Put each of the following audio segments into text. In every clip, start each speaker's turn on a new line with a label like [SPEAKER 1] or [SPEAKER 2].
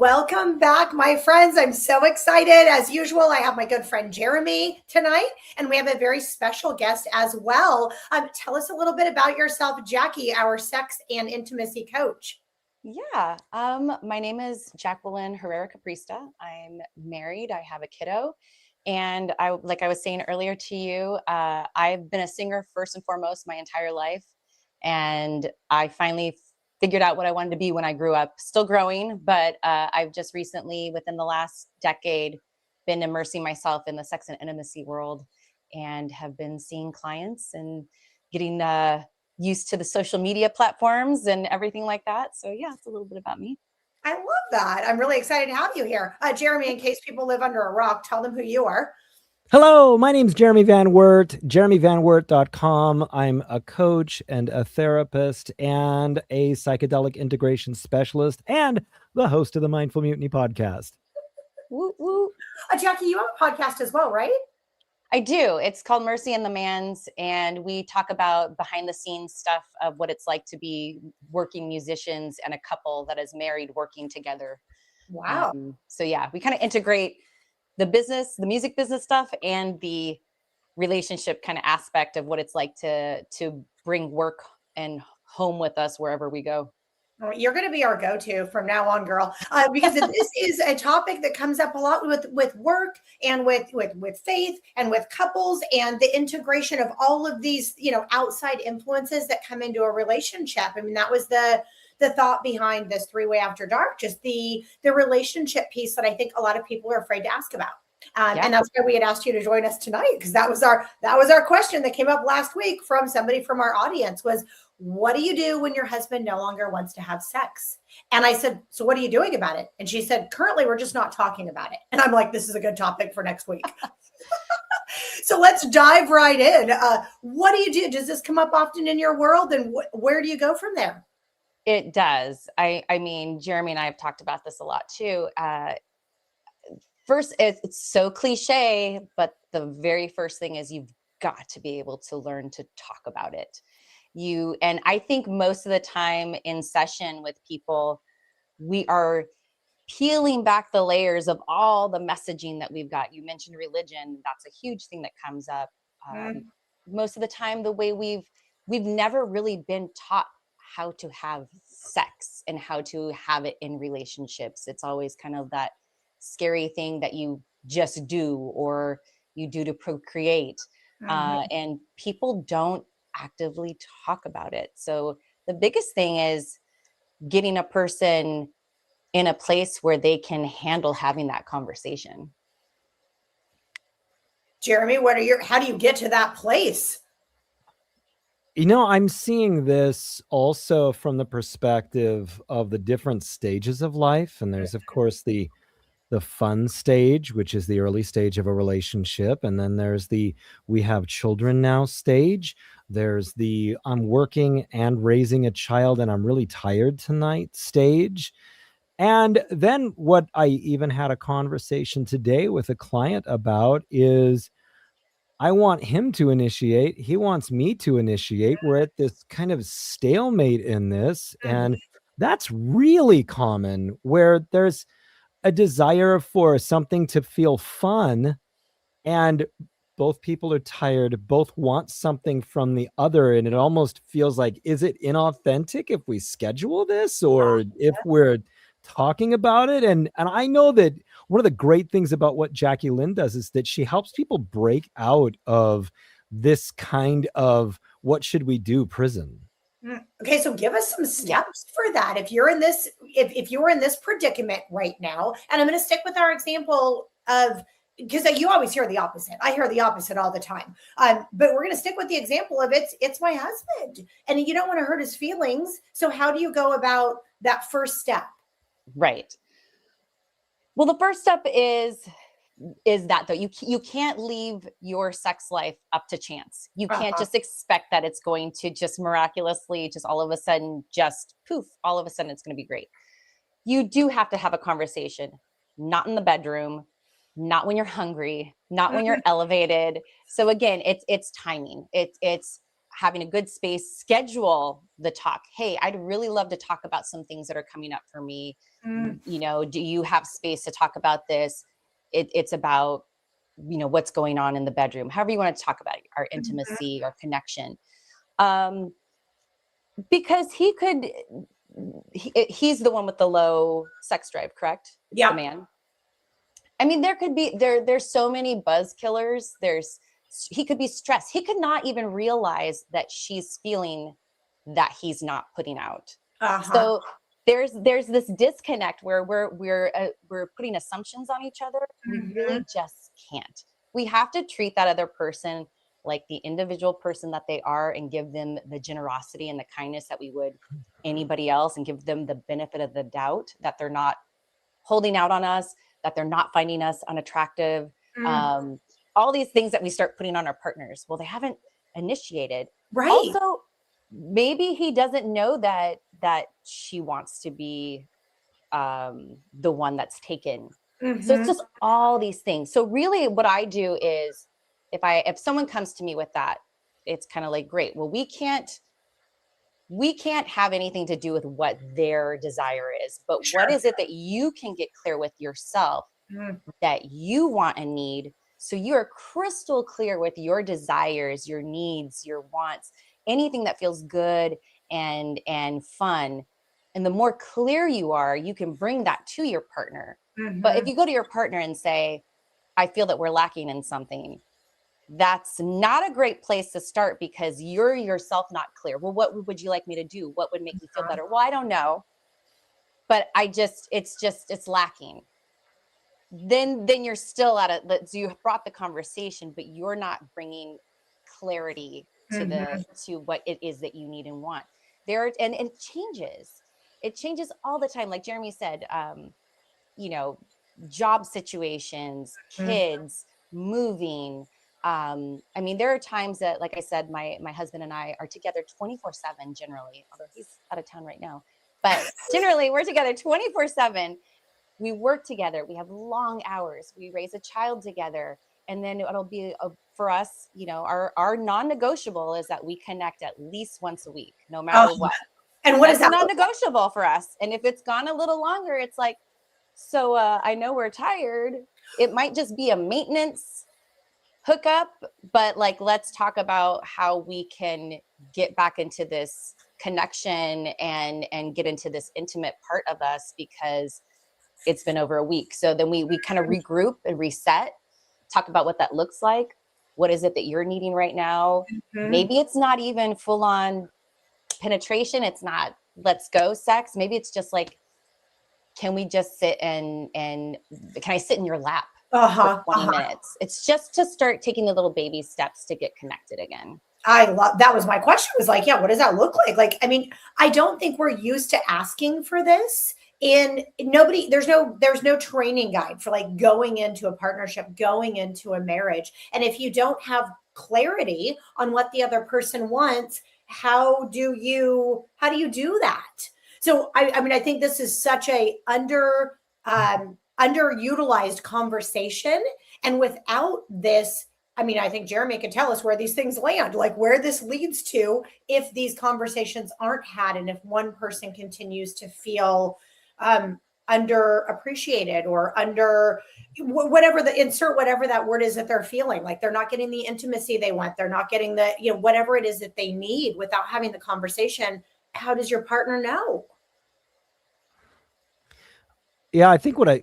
[SPEAKER 1] Welcome back, my friends. I'm so excited. As usual, I have my good friend Jeremy tonight, and we have a very special guest as well. Tell us a little bit about yourself, Jaque, our sex and intimacy coach.
[SPEAKER 2] Yeah, my name is Jaquelynn Caprista. I'm married. I have a kiddo. And like I was saying earlier to you, I've been a singer first and foremost my entire life. And I finally figured out what I wanted to be when I grew up. Still growing, but I've just recently, within the last decade, been immersing myself in the sex and intimacy world and have been seeing clients and getting used to the social media platforms and everything like that. So yeah, it's a little bit about me.
[SPEAKER 1] I love that. I'm really excited to have you here. Jeremy, in case people live under a rock, tell them who you are.
[SPEAKER 3] Hello, my name's Jeremy Van Wert, jeremyvanwert.com. I'm a coach and a therapist and a psychedelic integration specialist and the host of the Mindful Mutiny podcast.
[SPEAKER 2] Woo, woo.
[SPEAKER 1] Jaque, you have a podcast as well, right?
[SPEAKER 2] I do. It's called Mercy and the Mans, and we talk about behind the scenes stuff of what it's like to be working musicians and a couple that is married working together.
[SPEAKER 1] Wow.
[SPEAKER 2] So yeah, we kind of integrate the business, the music business stuff, and the relationship kind of aspect of what it's like to bring work and home with us wherever we go.
[SPEAKER 1] You're going to be our go-to from now on, girl, because this is a topic that comes up a lot with work and with faith and with couples and the integration of all of these, outside influences that come into a relationship. I mean, that was the thought behind this three-way after dark, just the relationship piece that I think a lot of people are afraid to ask about. And that's why we had asked you to join us tonight, because that was our question that came up last week from somebody from our audience was, what do you do when your husband no longer wants to have sex? And I said, so what are you doing about it? And she said, currently, we're just not talking about it. And I'm like, this is a good topic for next week. So let's dive right in. What do you do? Does this come up often in your world? And where do you go from there?
[SPEAKER 2] It does. I mean, Jeremy and I have talked about this a lot too. First, it's so cliche, but the very first thing is you've got to be able to learn to talk about it. And I think most of the time in session with people, we are peeling back the layers of all the messaging that we've got. You mentioned religion. That's a huge thing that comes up. Most of the time, the way we've never really been taught how to have sex and how to have it in relationships. It's always kind of that scary thing that you just do or you do to procreate. And people don't actively talk about it. So the biggest thing is getting a person in a place where they can handle having that conversation.
[SPEAKER 1] Jeremy, how do you get to that place?
[SPEAKER 3] I'm seeing this also from the perspective of the different stages of life. And there's, of course, the fun stage, which is the early stage of a relationship. And then there's the we have children now stage. There's the I'm working and raising a child and I'm really tired tonight stage. And then what I even had a conversation today with a client about is I want him to initiate. He wants me to initiate. We're at this kind of stalemate in this. And that's really common where there's a desire for something to feel fun and both people are tired, both want something from the other. And it almost feels like, is it inauthentic if we schedule this or if we're talking about it? And I know that one of the great things about what Jaquelynn does is that she helps people break out of this kind of what should we do prison.
[SPEAKER 1] Okay, so give us some steps for that. If you're in this, if you're in this predicament right now, and I'm going to stick with our example of, because you always hear the opposite. I hear the opposite all the time. But we're going to stick with the example of it's my husband, and you don't want to hurt his feelings. So how do you go about that first step?
[SPEAKER 2] Right. Well, the first step is that though you can't leave your sex life up to chance. You can't just expect that it's going to just miraculously just all of a sudden just poof, all of a sudden it's going to be great. You do have to have a conversation, not in the bedroom, not when you're hungry, not when you're elevated. So again, it's timing. It's having a good space, schedule the talk. Hey, I'd really love to talk about some things that are coming up for me. You know, do you have space to talk about this? It's about, you know, what's going on in the bedroom, however you want to talk about it, our intimacy, our connection. Because he's the one with the low sex drive, correct?
[SPEAKER 1] Yeah.
[SPEAKER 2] The man. I mean, there's so many buzz killers. He could be stressed. He could not even realize that she's feeling that he's not putting out. So there's this disconnect where we're putting assumptions on each other. We really just can't. We have to treat that other person like the individual person that they are, and give them the generosity and the kindness that we would anybody else, and give them the benefit of the doubt that they're not holding out on us, that they're not finding us unattractive. All these things that we start putting on our partners. Well, they haven't initiated.
[SPEAKER 1] Right.
[SPEAKER 2] Also, maybe he doesn't know that she wants to be the one that's taken. So it's just all these things. So really what I do is, if someone comes to me with that, it's kind of like, great, well, we can't have anything to do with what their desire is, but what is it that you can get clear with yourself that you want and need, so you're crystal clear with your desires, your needs, your wants, anything that feels good and fun. And the more clear you are, you can bring that to your partner. But if you go to your partner and say, I feel that we're lacking in something, that's not a great place to start, because you're yourself not clear. Well, what would you like me to do? What would make you feel better? Well, I don't know, but it's lacking. Then you're still at it. So you brought the conversation, but you're not bringing clarity to what it is that you need and want. And it changes all the time. Like Jeremy said, you know, job situations, kids, moving. I mean, there are times that, like I said, my husband and I are together 24/7 generally, although he's out of town right now, but generally we're together 24/7. We work together. We have long hours. We raise a child together. And then it'll be for us, you know, our non-negotiable is that we connect at least once a week, no matter what.
[SPEAKER 1] And what is that?
[SPEAKER 2] Non-negotiable for us. And if it's gone a little longer, it's like, so I know we're tired. It might just be a maintenance hookup, but like, let's talk about how we can get back into this connection and get into this intimate part of us, because it's been over a week. So then we kind of regroup and reset, talk about what that looks like. What is it that you're needing right now? Maybe it's not even full on penetration. It's not let's go sex. Maybe it's just like, can we just sit and can I sit in your lap for 20 minutes? It's just to start taking the little baby steps to get connected again.
[SPEAKER 1] I love, that was my question, was like, yeah, what does that look like? Like, I mean, I don't think we're used to asking for this. And there's no training guide for like going into a partnership, going into a marriage. And if you don't have clarity on what the other person wants, how do you do that? So I mean, I think this is such a underutilized conversation. And without this, I mean, I think Jeremy could tell us where these things land, like where this leads to if these conversations aren't had, and if one person continues to feel underappreciated or under whatever whatever that word is that they're feeling, like they're not getting the intimacy they want, they're not getting the, you know, whatever it is that they need without having the conversation. How does your partner know?
[SPEAKER 3] Yeah, I think where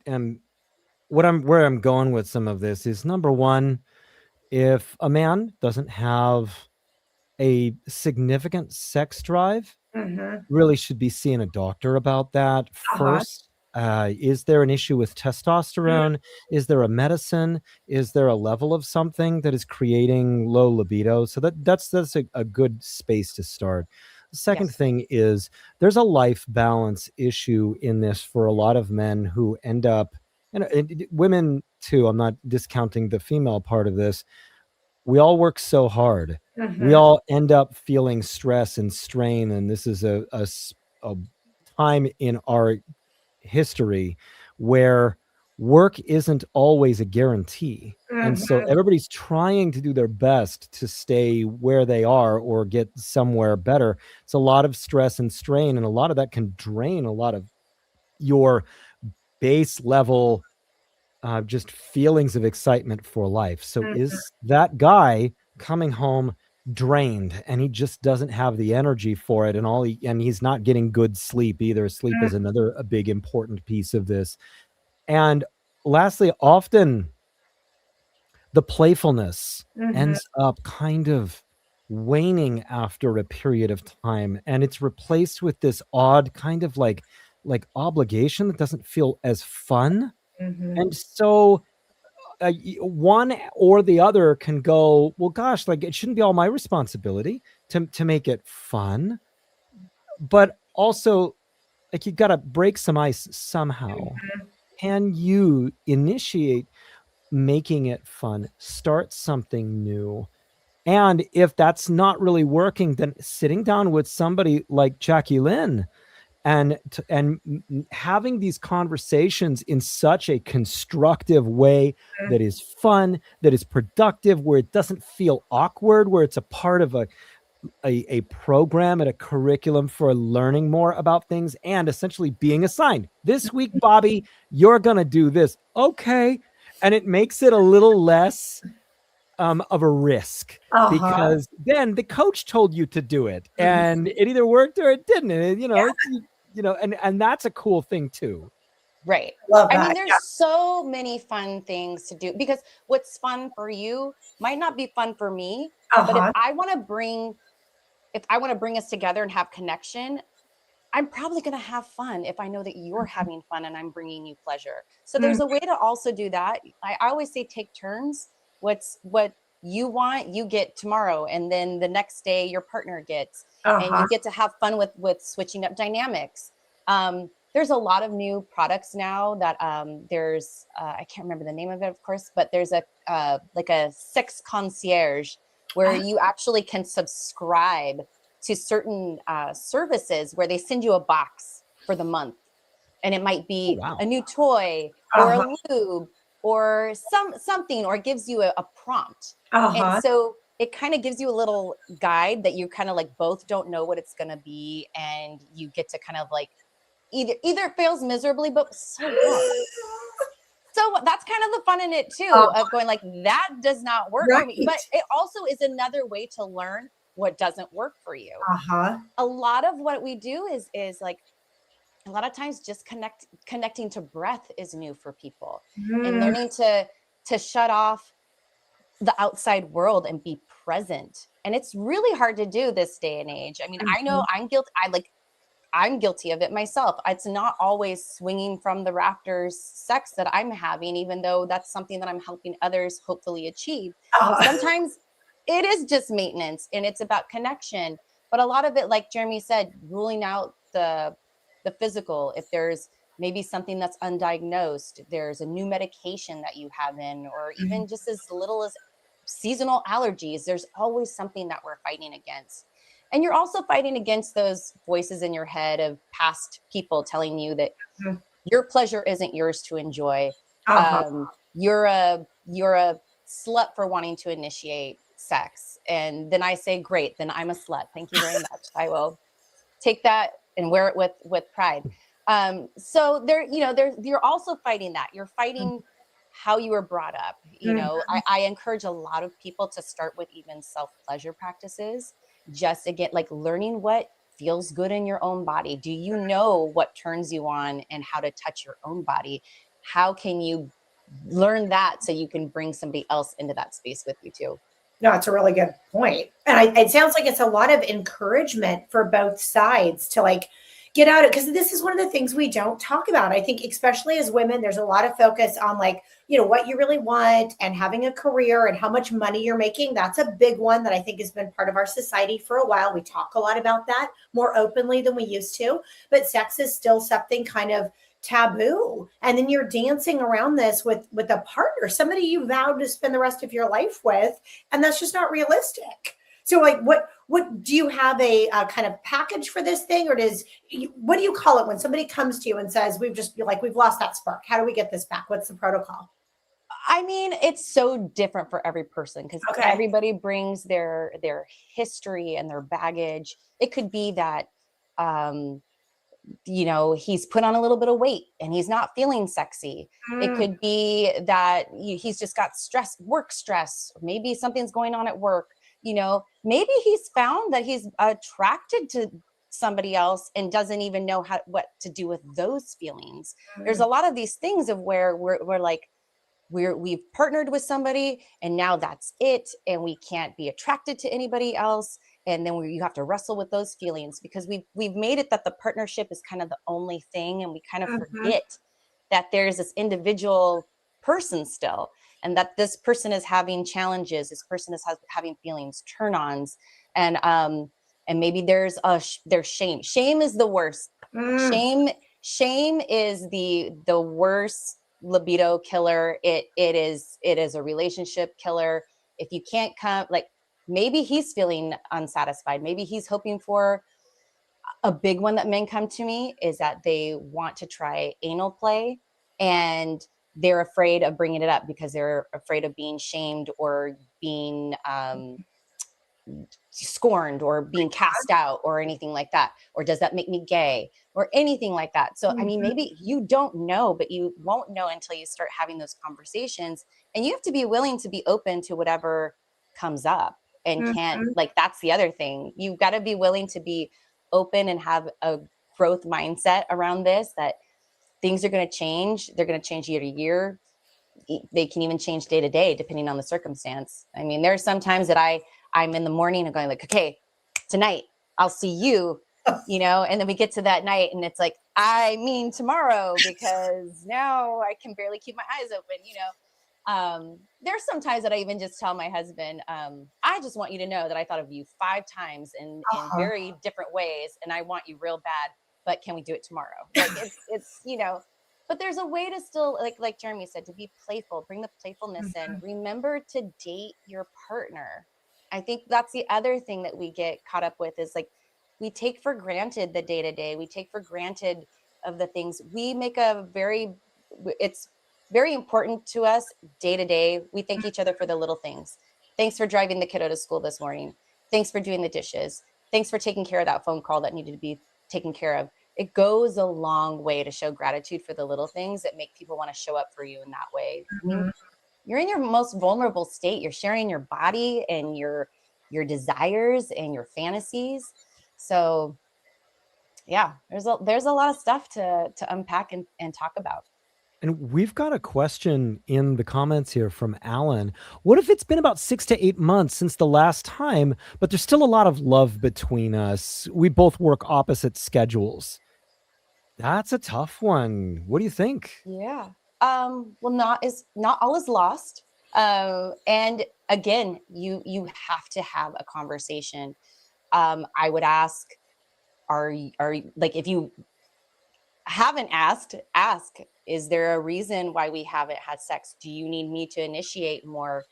[SPEAKER 3] I'm going with some of this is, number one, if a man doesn't have a significant sex drive, really should be seeing a doctor about that first. Is there an issue with testosterone? Is there a medicine? Is there a level of something that is creating low libido? So that's a good space to start. The second thing is, there's a life balance issue in this for a lot of men who end up, and women too, I'm not discounting the female part of this. We all work so hard. We all end up feeling stress and strain. And this is a time in our history where work isn't always a guarantee. And so
[SPEAKER 1] Mhm.
[SPEAKER 3] everybody's trying to do their best to stay where they are or get somewhere better. It's a lot of stress and strain, and a lot of that can drain a lot of your base level just feelings of excitement for life. So
[SPEAKER 1] Mhm.
[SPEAKER 3] is that guy coming home drained, and he just doesn't have the energy for it, and he's not getting good sleep either. Sleep is another a big important piece of this. And lastly, often the playfulness
[SPEAKER 1] Mhm.
[SPEAKER 3] ends up kind of waning after a period of time, and it's replaced with this odd kind of like obligation that doesn't feel as fun.
[SPEAKER 1] Mhm.
[SPEAKER 3] And so one or the other can go, well, gosh, like it shouldn't be all my responsibility to make it fun, but also like you got to break some ice somehow.
[SPEAKER 1] Mhm.
[SPEAKER 3] Can you initiate making it fun, start something new? And if that's not really working, then sitting down with somebody like Jaquelynn and having these conversations in such a constructive way that is fun, that is productive, where it doesn't feel awkward, where it's a part of a program and a curriculum for learning more about things and essentially being assigned. This week, Bobby, you're going to do this. Okay. And it makes it a little less of a risk,
[SPEAKER 1] Uh-huh.
[SPEAKER 3] because then the coach told you to do it
[SPEAKER 1] Mhm.
[SPEAKER 3] and it either worked or it didn't. And,
[SPEAKER 1] Yeah,
[SPEAKER 3] and that's a cool thing too.
[SPEAKER 2] Right.
[SPEAKER 1] love
[SPEAKER 2] I mean,
[SPEAKER 1] that.
[SPEAKER 2] there's
[SPEAKER 1] Yeah.
[SPEAKER 2] so many fun things to do, because what's fun for you might not be fun for me. But
[SPEAKER 1] Uh-huh.
[SPEAKER 2] if I want to bring us together and have connection, I'm probably going to have fun if I know that you're having fun and I'm bringing you pleasure. So
[SPEAKER 1] Mhm.
[SPEAKER 2] there's a way to also do that. I always say take turns. What you want, you get tomorrow, and then the next day your partner gets, and
[SPEAKER 1] Uh-huh.
[SPEAKER 2] you get to have fun with switching up dynamics. There's a lot of new products now that there's I can't remember the name of it, of course, but there's a like a sex concierge where
[SPEAKER 1] Ah,
[SPEAKER 2] you actually can subscribe to certain services where they send you a box for the month, and it might
[SPEAKER 3] Oh,
[SPEAKER 2] be a
[SPEAKER 3] wow.
[SPEAKER 2] new toy or
[SPEAKER 1] uh-huh.
[SPEAKER 2] a lube or something, or it gives you a prompt. And
[SPEAKER 1] Uh-huh.
[SPEAKER 2] so it kind of gives you a little guide that you kind of like both don't know what it's going to be, and you get to kind of like either it fails miserably, but so what? So that's kind of the fun in it too,
[SPEAKER 1] Uh,
[SPEAKER 2] of going like, that does not work for me. But
[SPEAKER 1] right.
[SPEAKER 2] it also is another way to learn what doesn't work for you.
[SPEAKER 1] Uh-huh.
[SPEAKER 2] A lot of what we do is like, a lot of times just connecting to breath is new for people, and
[SPEAKER 1] Mm.
[SPEAKER 2] learning to shut off the outside world and be present. And it's really hard to do this day and age. I mean, I know
[SPEAKER 1] Mhm.
[SPEAKER 2] I'm guilty of it myself. It's not always swinging from the rafters sex that I'm having, even though that's something that I'm helping others hopefully achieve.
[SPEAKER 1] Uh-huh.
[SPEAKER 2] Sometimes it is just maintenance and it's about connection. But a lot of it, like Jeremy said, ruling out the physical. If there's maybe something that's undiagnosed, there's a new medication that you have in, or even just as little as seasonal allergies, there's always something that we're fighting against. And you're also fighting against those voices in your head of past people telling you that
[SPEAKER 1] Mhm.
[SPEAKER 2] your pleasure isn't yours to enjoy.
[SPEAKER 1] Uh-huh.
[SPEAKER 2] You're a slut for wanting to initiate sex. And then I say, great, then I'm a slut. Thank you very much. I will take that and wear it with pride. So you're also fighting that. You're fighting how you were brought up.
[SPEAKER 1] Mhm.
[SPEAKER 2] I encourage a lot of people to start with even self-pleasure practices, just to get like learning what feels good in your own body. Do you know what turns you on and how to touch your own body? How can you learn that so you can bring somebody else into that space with you too?
[SPEAKER 1] No, it's a really good point. And it sounds like it's a lot of encouragement for both sides to like get out of, because this is one of the things we don't talk about. I think, especially as women, there's a lot of focus on like, what you really want and having a career and how much money you're making. That's a big one that I think has been part of our society for a while. We talk a lot about that more openly than we used to, but sex is still something kind of taboo, and then you're dancing around this with a partner, somebody you vowed to spend the rest of your life with, and that's just not realistic. So like, what do you have a kind of package for this thing, or what do you call it when somebody comes to you and says, we've lost that spark? How do we get this back? What's the protocol?
[SPEAKER 2] I mean, it's so different for every person because everybody brings their history and their baggage. It could be that, he's put on a little bit of weight and he's not feeling sexy. It could be that he's just got work stress. Maybe something's going on at work. Maybe he's found that he's attracted to somebody else and doesn't even know what to do with those feelings. There's a lot of these things of where we're like, we've partnered with somebody and now that's it. And we can't be attracted to anybody else. And then you have to wrestle with those feelings because we've made it that the partnership is kind of the only thing. And we kind of forget that there's this individual person still, and that this person is having challenges. This person is having feelings, turn-ons. And maybe there's shame. Shame is the worst. Shame is the worst libido killer. It is a relationship killer. If you can't come, like maybe he's feeling unsatisfied. Maybe he's hoping for a big one that men come to me is that they want to try anal play and they're afraid of bringing it up because they're afraid of being shamed or being scorned or being cast out or anything like that. Or does that make me gay or anything like that? So, I mean, maybe you don't know, but you won't know until you start having those conversations, and you have to be willing to be open to whatever comes up and that's the other thing. You've got to be willing to be open and have a growth mindset around this, that things are going to change. They're going to change year to year. They can even change day to day, depending on the circumstance. I mean, there's some times that I'm in the morning and going like, okay, tonight I'll see you, and then we get to that night and it's like, I mean tomorrow, because now I can barely keep my eyes open, There's some times that I even just tell my husband, I just want you to know that I thought of you 5 times in very different ways, and I want you real bad, but can we do it tomorrow? Like it's but there's a way to still, like Jeremy said, to be playful, bring the playfulness in. Remember to date your partner. I think that's the other thing that we get caught up with is like, we take for granted the day to day. We take for granted of the things. We make it's very important to us day to day. We thank each other for the little things. Thanks for driving the kiddo to school this morning. Thanks for doing the dishes. Thanks for taking care of that phone call that needed to be taken care of. It goes a long way to show gratitude for the little things that make people want to show up for you in that way. I mean, you're in your most vulnerable state. You're sharing your body and your desires and your fantasies. So yeah, there's a lot of stuff to unpack and talk about.
[SPEAKER 3] And we've got a question in the comments here from Alan. What if it's been about 6 to 8 months since the last time, but there's still a lot of love between us? We both work opposite schedules. That's a tough one. What do you think?
[SPEAKER 2] Yeah. Well, not all is lost. And again, you have to have a conversation. I would ask, are you, like, if you haven't asked, ask, is there a reason why we haven't had sex? Do you need me to initiate more?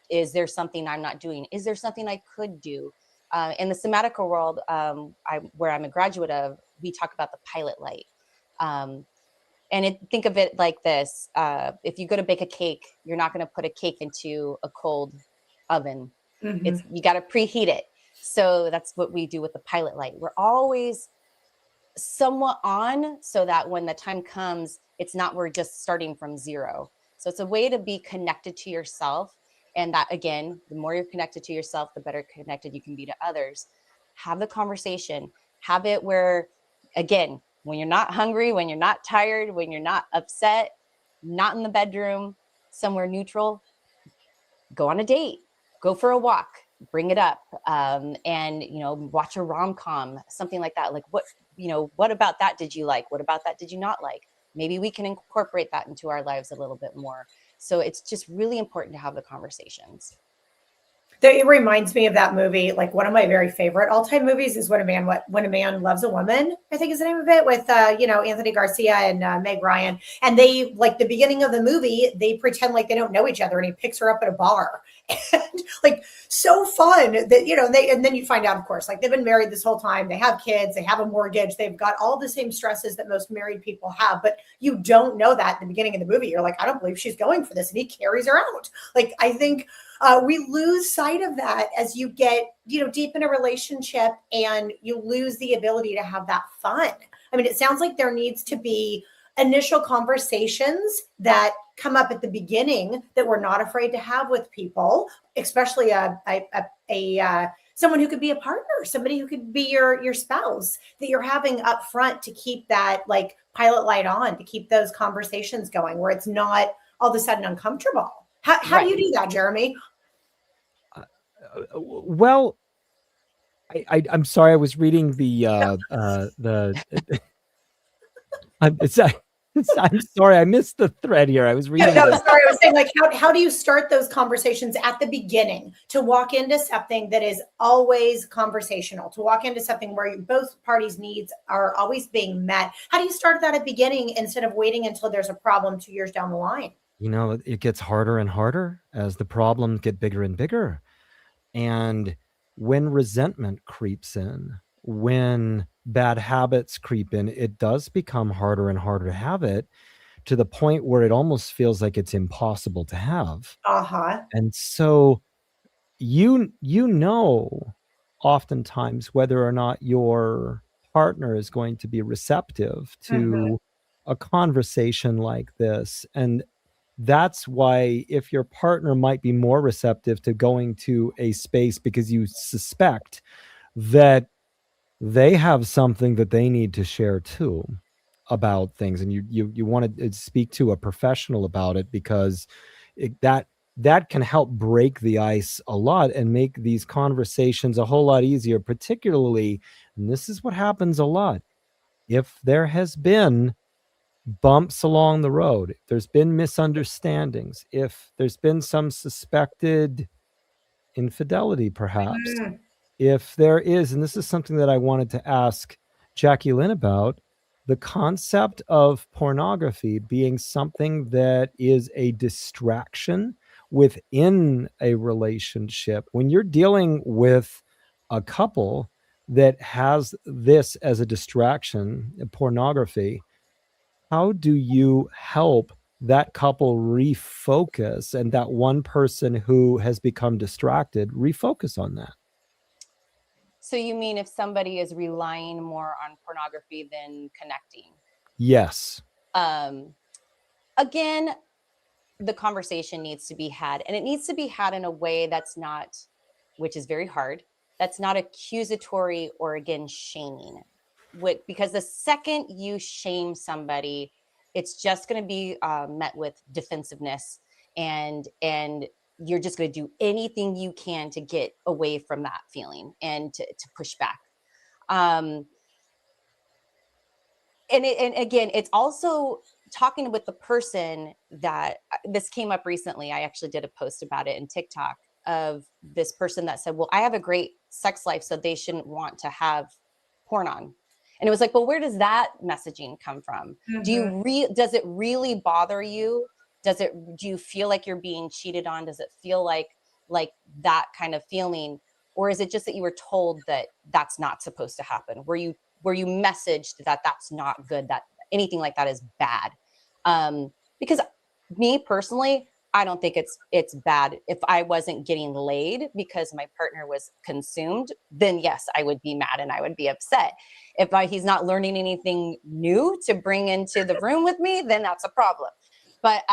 [SPEAKER 2] Is there something I'm not doing? Is there something I could do? In the Somatica world, where I'm a graduate of, we talk about the pilot light. And think of it like this. If you go to bake a cake, you're not going to put a cake into a cold oven. You got to preheat it. So that's what we do with the pilot light. We're always somewhat on, so that when the time comes, it's not, we're just starting from zero. So it's a way to be connected to yourself. And that, again, the more you're connected to yourself, the better connected you can be to others. Have the conversation. Have it where, again, when you're not hungry, when you're not tired, when you're not upset, not in the bedroom, somewhere neutral, go on a date, go for a walk, bring it up, and watch a rom-com, something like that. Like, what about that did you like? What about that did you not like? Maybe we can incorporate that into our lives a little bit more. So it's just really important to have the conversations.
[SPEAKER 1] It reminds me of that movie. Like one of my very favorite all-time movies is When a Man Loves a Woman, I think is the name of it, with Anthony Garcia and Meg Ryan. And they, like, the beginning of the movie, they pretend like they don't know each other, and he picks her up at a bar. And like, so fun that, and then you find out, of course, like, they've been married this whole time, they have kids, they have a mortgage, they've got all the same stresses that most married people have, but you don't know that at the beginning of the movie. You're like, I don't believe she's going for this, and he carries her out. Like, I think we lose sight of that as you get, deep in a relationship, and you lose the ability to have that fun. I mean, it sounds like there needs to be initial conversations that come up at the beginning that we're not afraid to have with people, especially someone who could be a partner, somebody who could be your spouse, that you're having up front to keep that, like, pilot light on, to keep those conversations going where it's not all of a sudden uncomfortable. How do you do that, Jeremy?
[SPEAKER 3] Well, I'm sorry. I was reading I'm sorry. I missed the thread here. I was reading.
[SPEAKER 1] Sorry. I was saying, like, how do you start those conversations at the beginning to walk into something that is always conversational, to walk into something where both parties' needs are always being met? How do you start that at the beginning instead of waiting until there's a problem 2 years down the line?
[SPEAKER 3] It gets harder and harder as the problems get bigger and bigger. And when resentment creeps in, when bad habits creep in, it does become harder and harder to have it, to the point where it almost feels like it's impossible to have. And so oftentimes whether or not your partner is going to be receptive to a conversation like this. And that's why, if your partner might be more receptive to going to a space because you suspect that they have something that they need to share too about things, and you want to speak to a professional about it, because that can help break the ice a lot and make these conversations a whole lot easier, particularly, and this is what happens a lot, if there has been bumps along the road, if there's been misunderstandings, if there's been some suspected infidelity, perhaps, if there is, and this is something that I wanted to ask Jaquelynn about, the concept of pornography being something that is a distraction within a relationship. When you're dealing with a couple that has this as a distraction, pornography, how do you help that couple refocus, and that one person who has become distracted refocus on that?
[SPEAKER 2] So you mean if somebody is relying more on pornography than connecting?
[SPEAKER 3] Yes.
[SPEAKER 2] Again, the conversation needs to be had, and it needs to be had in a way that's not, which is very hard, that's not accusatory or, again, shaming. Because the second you shame somebody, it's just going to be met with defensiveness, and you're just going to do anything you can to get away from that feeling and to push back. And again, it's also talking with the person that this came up recently. I actually did a post about it in TikTok of this person that said, well, I have a great sex life, so they shouldn't want to have porn on. And it was like, well, where does that messaging come from? Does it really bother you? Do you feel like you're being cheated on? Does it feel like that kind of feeling? Or is it just that you were told that that's not supposed to happen? Were you messaged that that's not good, that anything like that is bad? Because me personally, I don't think it's bad. If I wasn't getting laid because my partner was consumed, then yes, I would be mad and I would be upset. If he's not learning anything new to bring into the room with me, then that's a problem. But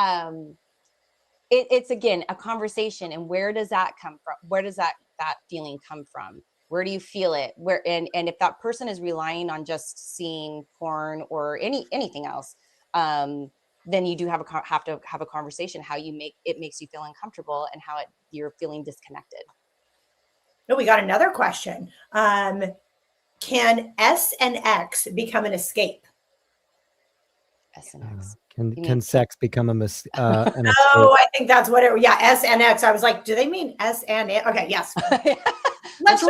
[SPEAKER 2] it's, again, a conversation. And where does that come from? Where does that feeling come from? Where do you feel it? And if that person is relying on just seeing porn or anything else, then you do have to have a conversation how it makes you feel uncomfortable and how you're feeling disconnected.
[SPEAKER 1] Oh, we got another question. Can S and X become an escape?
[SPEAKER 2] S and X.
[SPEAKER 3] Can sex become an escape?
[SPEAKER 1] Oh, I think that's what it. Yeah, S and X. I was like, do they mean S and X? Okay, yes. Let's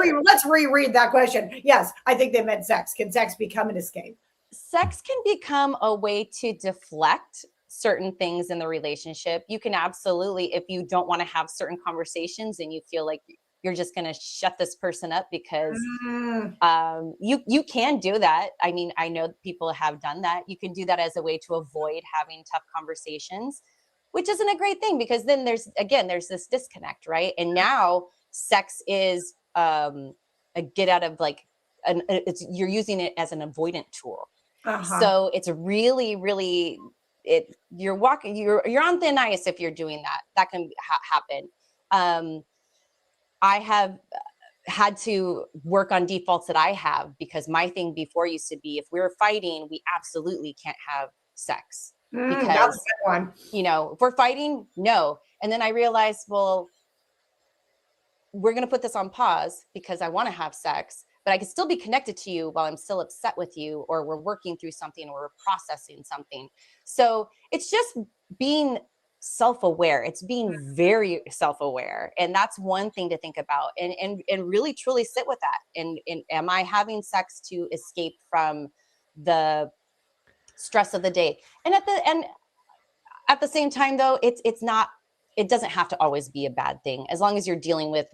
[SPEAKER 1] reread that question. Yes, I think they meant sex. Can sex become an escape?
[SPEAKER 2] Sex can become a way to deflect certain things in the relationship. You can absolutely, if you don't want to have certain conversations and you feel like you're just going to shut this person up because you can do that. I mean, I know people have done that. You can do that as a way to avoid having tough conversations, which isn't a great thing, because then there's this disconnect, right? And now sex is a get out of like you're using it as an avoidant tool. So it's really, really, you're on thin ice if you're doing that. That can happen. I have had to work on defaults that I have, because my thing before used to be, if we were fighting, we absolutely can't have sex, because
[SPEAKER 1] that's a good one.
[SPEAKER 2] If we're fighting, no. And then I realized, well, we're going to put this on pause because I want to have sex, but I can still be connected to you while I'm still upset with you, or we're working through something, or we're processing something. So it's just being self-aware. It's being very self-aware. And that's one thing to think about, and really truly sit with that. And am I having sex to escape from the stress of the day? And at the same time, though, it doesn't have to always be a bad thing, as long as you're dealing with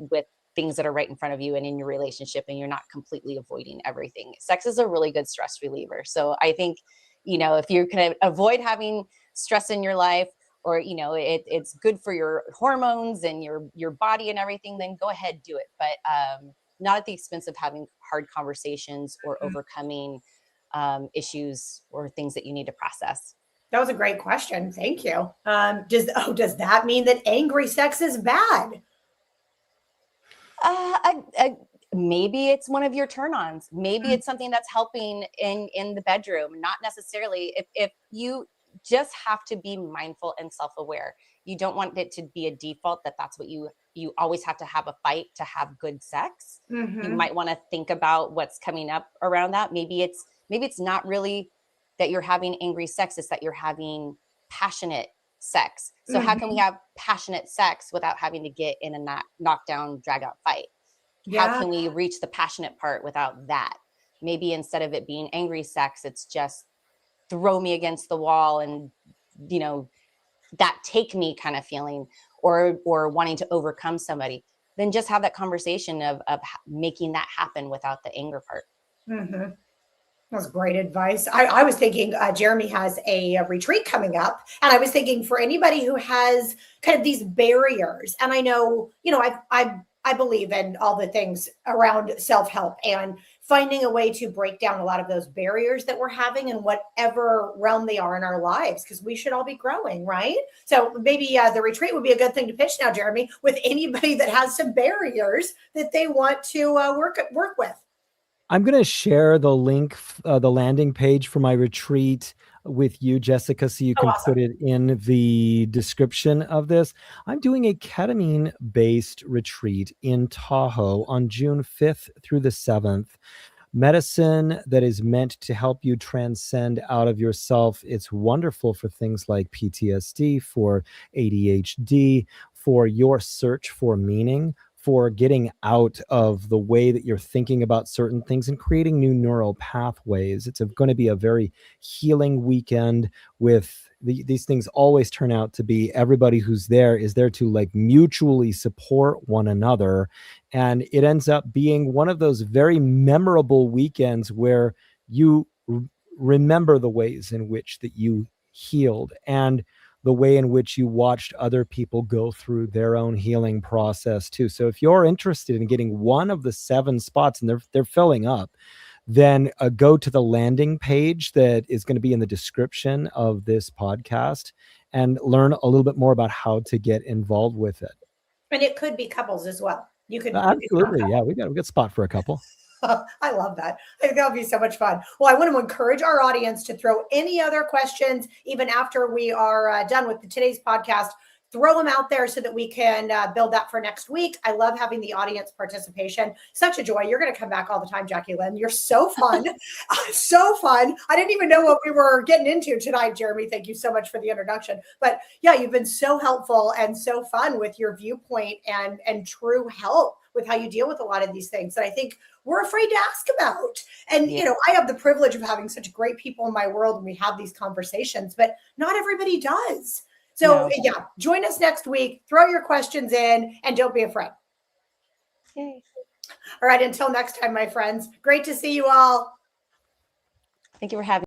[SPEAKER 2] things that are right in front of you and in your relationship, and you're not completely avoiding everything. Sex is a really good stress reliever. So I think, if you can avoid having stress in your life, or, it's good for your hormones and your body and everything, then go ahead, do it. But not at the expense of having hard conversations or overcoming issues or things that you need to process.
[SPEAKER 1] That was a great question. Thank you. Does that mean that angry sex is bad?
[SPEAKER 2] Maybe it's one of your turn-ons. Maybe it's something that's helping in the bedroom. Not necessarily. If you just have to be mindful and self-aware. You don't want it to be a default that's what you always have to have a fight to have good sex. You might want to think about what's coming up around that. Maybe it's not really that you're having angry sex, it's that you're having passionate sex. So how can we have passionate sex without having to get in a knockdown, drag out fight?
[SPEAKER 1] Yeah.
[SPEAKER 2] How can we reach the passionate part without that? Maybe instead of it being angry sex, it's just throw me against the wall and, that take me kind of feeling, or wanting to overcome somebody. Then just have that conversation of making that happen without the anger part.
[SPEAKER 1] That was great advice. I was thinking Jeremy has a retreat coming up, and I was thinking for anybody who has kind of these barriers, and I know, I believe in all the things around self-help and finding a way to break down a lot of those barriers that we're having in whatever realm they are in our lives, because we should all be growing, right? So maybe the retreat would be a good thing to pitch now, Jeremy, with anybody that has some barriers that they want to work with.
[SPEAKER 3] I'm going to share the link, the landing page for my retreat with you, Jessica, so you can put it in the description of this. I'm doing a ketamine-based retreat in Tahoe on June 5th through the 7th. Medicine that is meant to help you transcend out of yourself. It's wonderful for things like PTSD, for ADHD, for your search for meaning, for getting out of the way that you're thinking about certain things and creating new neural pathways. It's going to be a very healing weekend with these things always turn out to be, everybody who's there is there to like mutually support one another. And it ends up being one of those very memorable weekends where you remember the ways in which that you healed and the way in which you watched other people go through their own healing process too. So if you're interested in getting one of the 7 spots, and they're filling up, then go to the landing page that is going to be in the description of this podcast and learn a little bit more about how to get involved with it.
[SPEAKER 1] And it could be couples as well. You could
[SPEAKER 3] absolutely, yeah. We got a spot for a couple.
[SPEAKER 1] I love that. I think that would be so much fun. Well, I want to encourage our audience to throw any other questions, even after we are done with today's podcast. throw them out there so that we can build that for next week. I love having the audience participation. Such a joy. You're going to come back all the time, Jaquelynn. You're so fun. So fun. I didn't even know what we were getting into tonight, Jeremy. Thank you so much for the introduction. But yeah, you've been so helpful and so fun with your viewpoint and true help with how you deal with a lot of these things that I think we're afraid to ask about. And,
[SPEAKER 2] Yeah.
[SPEAKER 1] you know, I have the privilege of having such great people in my world and we have these conversations, but not everybody does. So
[SPEAKER 2] No.
[SPEAKER 1] yeah, join us next week, throw your questions in and don't be afraid.
[SPEAKER 2] Yay.
[SPEAKER 1] All right. Until next time, my friends, great to see you all.
[SPEAKER 2] Thank you for having me.